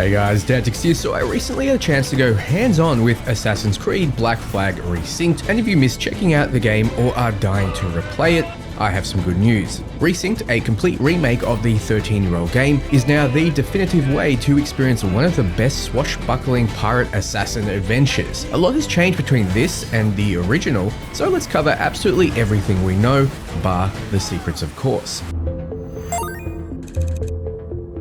Hey guys, Dantics here. So I recently had a chance to go hands-on with Assassin's Creed Black Flag Resynced, and if you missed checking out the game or are dying to replay it, I have some good news. Resynced, a complete remake of the 13-year-old game, is now the definitive way to experience one of the best swashbuckling pirate assassin adventures. A lot has changed between this and the original, so let's cover absolutely everything we know, bar the secrets of course.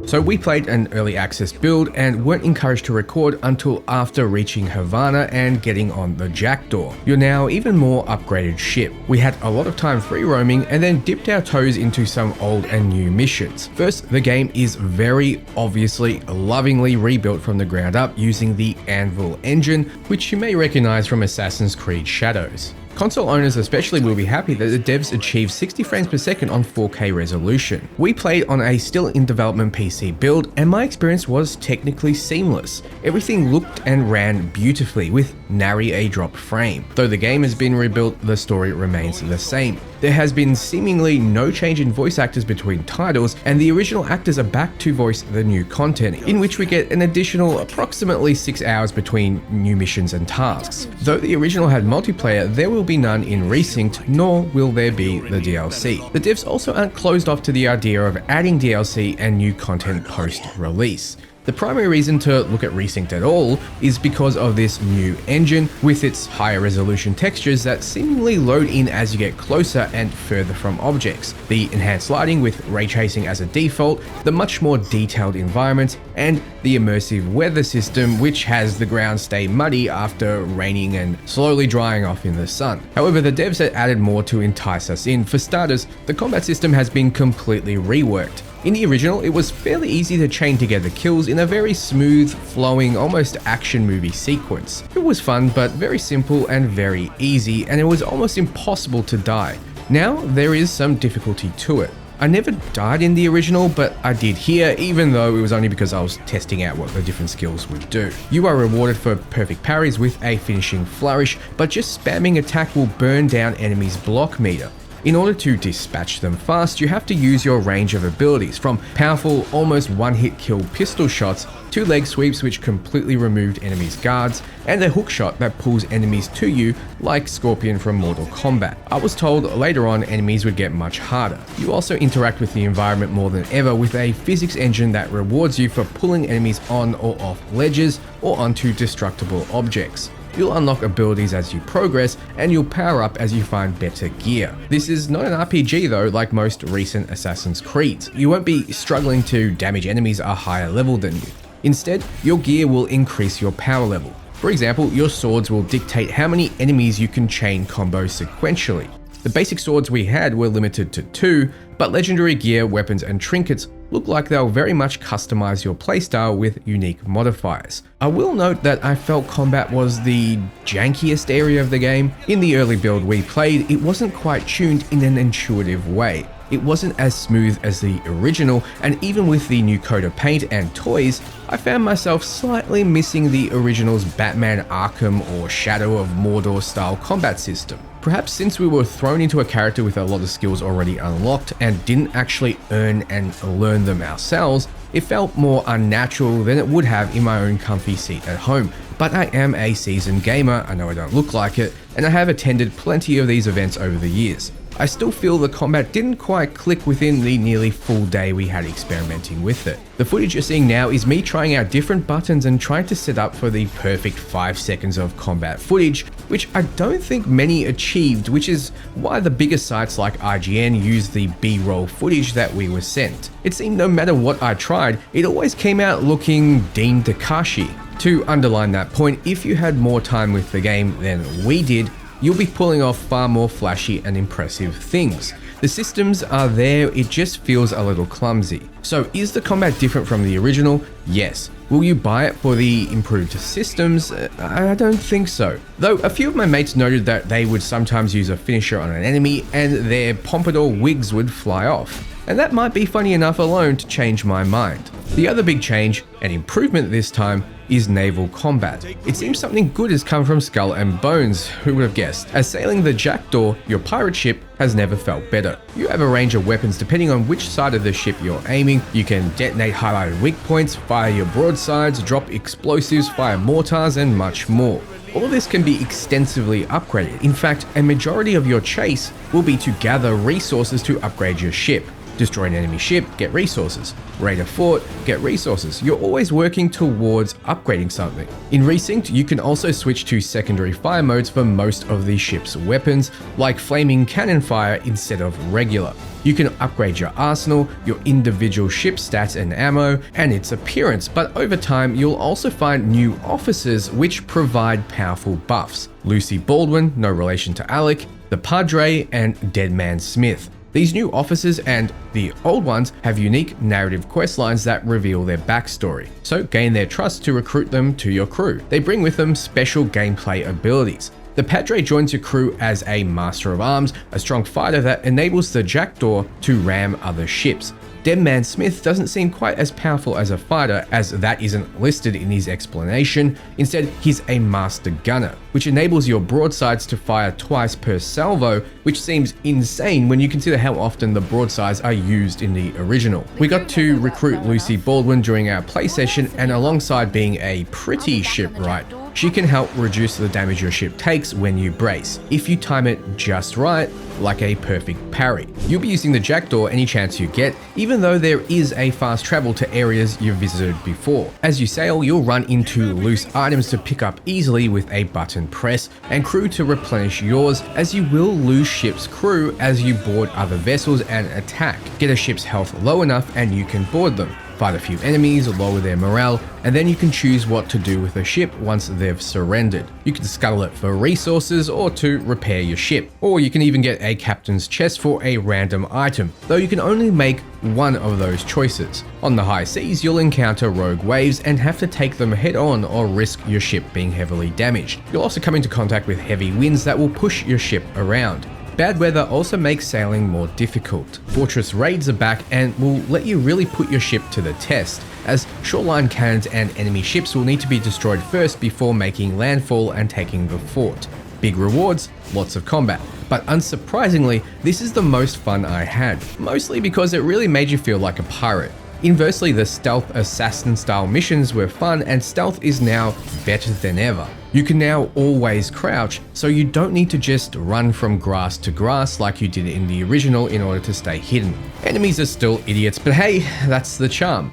So we played an early access build and weren't encouraged to record until after reaching Havana and getting on the Jackdaw, your now even more upgraded ship. We had a lot of time free roaming and then dipped our toes into some old and new missions. First, the game is very obviously lovingly rebuilt from the ground up using the Anvil engine, which you may recognize from Assassin's Creed Shadows. Console owners especially will be happy that the devs achieved 60 frames per second on 4K resolution. We played on a still in development PC build and my experience was technically seamless. Everything looked and ran beautifully with nary a drop frame. Though the game has been rebuilt, the story remains the same. There has been seemingly no change in voice actors between titles, and the original actors are back to voice the new content, in which we get an additional approximately 6 hours between new missions and tasks. Though the original had multiplayer, there will be none in Resynced, nor will there be the DLC. The devs also aren't closed off to the idea of adding DLC and new content post-release. The primary reason to look at Resynced at all is because of this new engine with its higher resolution textures that seemingly load in as you get closer and further from objects, the enhanced lighting with ray tracing as a default, the much more detailed environments, and the immersive weather system which has the ground stay muddy after raining and slowly drying off in the sun. However, the devs have added more to entice us in. For starters, the combat system has been completely reworked. In the original, it was fairly easy to chain together kills in a very smooth, flowing, almost action movie sequence. It was fun, but very simple and very easy, and it was almost impossible to die. Now, there is some difficulty to it. I never died in the original, but I did here, even though it was only because I was testing out what the different skills would do. You are rewarded for perfect parries with a finishing flourish, but just spamming attack will burn down enemies' block meter. In order to dispatch them fast, you have to use your range of abilities, from powerful, almost one-hit kill pistol shots to leg sweeps which completely removed enemies' guards, and a hook shot that pulls enemies to you like Scorpion from Mortal Kombat. I was told later on enemies would get much harder. You also interact with the environment more than ever with a physics engine that rewards you for pulling enemies on or off ledges or onto destructible objects. You'll unlock abilities as you progress, and you'll power up as you find better gear. This is not an RPG though, like most recent Assassin's Creeds. You won't be struggling to damage enemies a higher level than you. Instead, your gear will increase your power level. For example, your swords will dictate how many enemies you can chain combo sequentially. The basic swords we had were limited to 2, but legendary gear, weapons, and trinkets look like they'll very much customize your playstyle with unique modifiers. I will note that I felt combat was the jankiest area of the game. In the early build we played, it wasn't quite tuned in an intuitive way. It wasn't as smooth as the original, and even with the new coat of paint and toys, I found myself slightly missing the original's Batman Arkham or Shadow of Mordor style combat system. Perhaps since we were thrown into a character with a lot of skills already unlocked and didn't actually earn and learn them ourselves, it felt more unnatural than it would have in my own comfy seat at home. But I am a seasoned gamer, I know I don't look like it, and I have attended plenty of these events over the years. I still feel the combat didn't quite click within the nearly full day we had experimenting with it. The footage you're seeing now is me trying out different buttons and trying to set up for the perfect 5 seconds of combat footage, which I don't think many achieved, which is why the bigger sites like IGN use the B-roll footage that we were sent. It seemed no matter what I tried, it always came out looking Dean Takashi. To underline that point, if you had more time with the game than we did, you'll be pulling off far more flashy and impressive things. The systems are there, it just feels a little clumsy. So is the combat different from the original? Yes. Will you buy it for the improved systems? I don't think so. Though a few of my mates noted that they would sometimes use a finisher on an enemy and their pompadour wigs would fly off. and that might be funny enough alone to change my mind. The other big change, and improvement this time, is naval combat. It seems something good has come from Skull and Bones, who would have guessed. As sailing the Jackdaw, your pirate ship has never felt better. You have a range of weapons depending on which side of the ship you're aiming. You can detonate highlighted weak points, fire your broadsides, drop explosives, fire mortars, and much more. All of this can be extensively upgraded. In fact, a majority of your chase will be to gather resources to upgrade your ship. Destroy an enemy ship, get resources. Raid a fort, get resources. You're always working towards upgrading something. In Resynced, you can also switch to secondary fire modes for most of the ship's weapons, like flaming cannon fire instead of regular. You can upgrade your arsenal, your individual ship stats and ammo, and its appearance, but over time you'll also find new officers which provide powerful buffs. Lucy Baldwin, no relation to Alec, the Padre, and Deadman Smith. These new officers and the old ones have unique narrative questlines that reveal their backstory, so gain their trust to recruit them to your crew. They bring with them special gameplay abilities. The Padre joins your crew as a master of arms, a strong fighter that enables the Jackdaw to ram other ships. Deadman Smith doesn't seem quite as powerful as a fighter, as that isn't listed in his explanation. Instead, he's a master gunner, which enables your broadsides to fire twice per salvo, which seems insane when you consider how often the broadsides are used in the original. We got to recruit Lucy Baldwin during our play session, and alongside being a pretty shipwright, she can help reduce the damage your ship takes when you brace, if you time it just right, like a perfect parry. You'll be using the Jackdaw any chance you get, even though there is a fast travel to areas you've visited before. As you sail, you'll run into loose items to pick up easily with a button press, and crew to replenish yours, as you will lose ship's crew as you board other vessels and attack. Get a ship's health low enough and you can board them. Fight a few enemies, lower their morale, and then you can choose what to do with the ship once they've surrendered. You can scuttle it for resources or to repair your ship, or you can even get a captain's chest for a random item, though you can only make one of those choices. On the high seas, you'll encounter rogue waves and have to take them head on or risk your ship being heavily damaged. You'll also come into contact with heavy winds that will push your ship around. Bad weather also makes sailing more difficult. Fortress raids are back and will let you really put your ship to the test, as shoreline cannons and enemy ships will need to be destroyed first before making landfall and taking the fort. Big rewards, lots of combat. But unsurprisingly, this is the most fun I had, mostly because it really made you feel like a pirate. Inversely, the stealth assassin style missions were fun, and stealth is now better than ever. You can now always crouch, so you don't need to just run from grass to grass like you did in the original in order to stay hidden. Enemies are still idiots, but hey, that's the charm.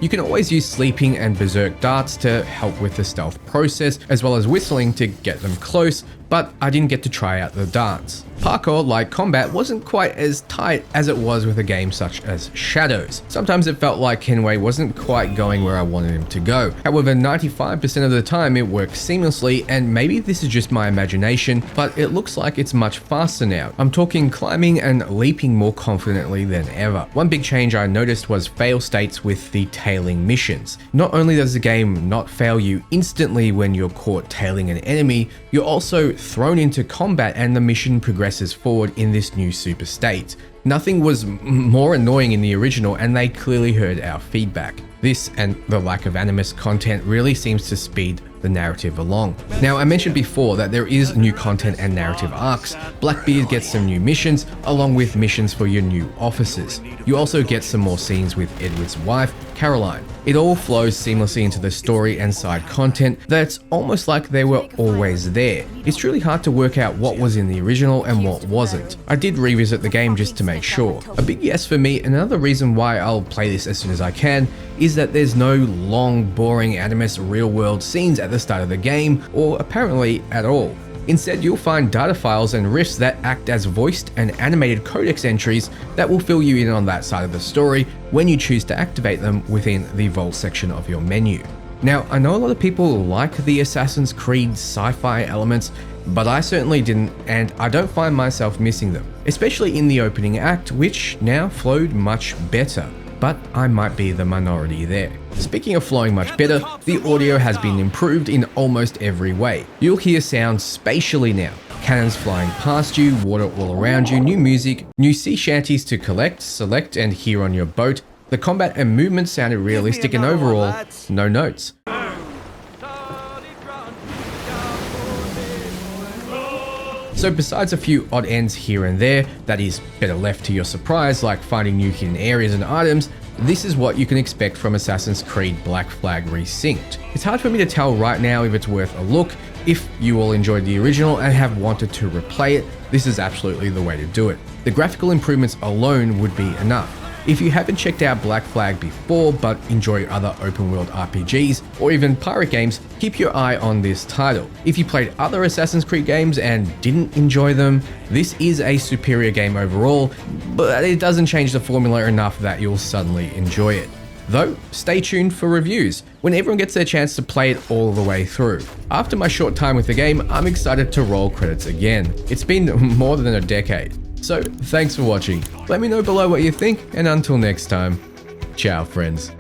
You can always use sleeping and berserk darts to help with the stealth process, as well as whistling to get them close, but I didn't get to try out the darts. Parkour, like combat, wasn't quite as tight as it was with a game such as Shadows. Sometimes it felt like Kenway wasn't quite going where I wanted him to go. However, 95% of the time it works seamlessly, and maybe this is just my imagination, but it looks like it's much faster now. I'm talking climbing and leaping more confidently than ever. One big change I noticed was fail states with the tailing missions. Not only does the game not fail you instantly when you're caught tailing an enemy, you're also thrown into combat and the mission progresses forward in this new super state. Nothing was more annoying in the original, and they clearly heard our feedback. This and the lack of Animus content really seems to speed the narrative along. Now, I mentioned before that there is new content and narrative arcs. Blackbeard gets some new missions, along with missions for your new officers. You also get some more scenes with Edward's wife, Caroline. It all flows seamlessly into the story and side content that's almost like they were always there. It's truly hard to work out what was in the original and what wasn't. I did revisit the game just to make sure. A big yes for me, and another reason why I'll play this as soon as I can, is that there's no long, boring Animus real-world scenes at the start of the game, or apparently at all. Instead, you'll find data files and rifts that act as voiced and animated codex entries that will fill you in on that side of the story when you choose to activate them within the vault section of your menu. Now, I know a lot of people like the Assassin's Creed sci-fi elements, but I certainly didn't, and I don't find myself missing them, especially in the opening act, which now flowed much better. but I might be the minority there. Speaking of flowing much better, the audio has been improved in almost every way. You'll hear sounds spatially now. Cannons flying past you, water all around you, new music, new sea shanties to collect, select, and hear on your boat. The combat and movement sounded realistic, and overall, no notes. So besides a few odd ends here and there, that is better left to your surprise, like finding new hidden areas and items, this is what you can expect from Assassin's Creed Black Flag Resynced. It's hard for me to tell right now if it's worth a look. If you all enjoyed the original and have wanted to replay it, this is absolutely the way to do it. The graphical improvements alone would be enough. If you haven't checked out Black Flag before but enjoy other open world RPGs or even pirate games, keep your eye on this title. If you played other Assassin's Creed games and didn't enjoy them, this is a superior game overall, but it doesn't change the formula enough that you'll suddenly enjoy it. Though, stay tuned for reviews when everyone gets their chance to play it all the way through. After my short time with the game, I'm excited to roll credits again. It's been more than a decade. So, thanks for watching. Let me know below what you think, and until next time, ciao friends.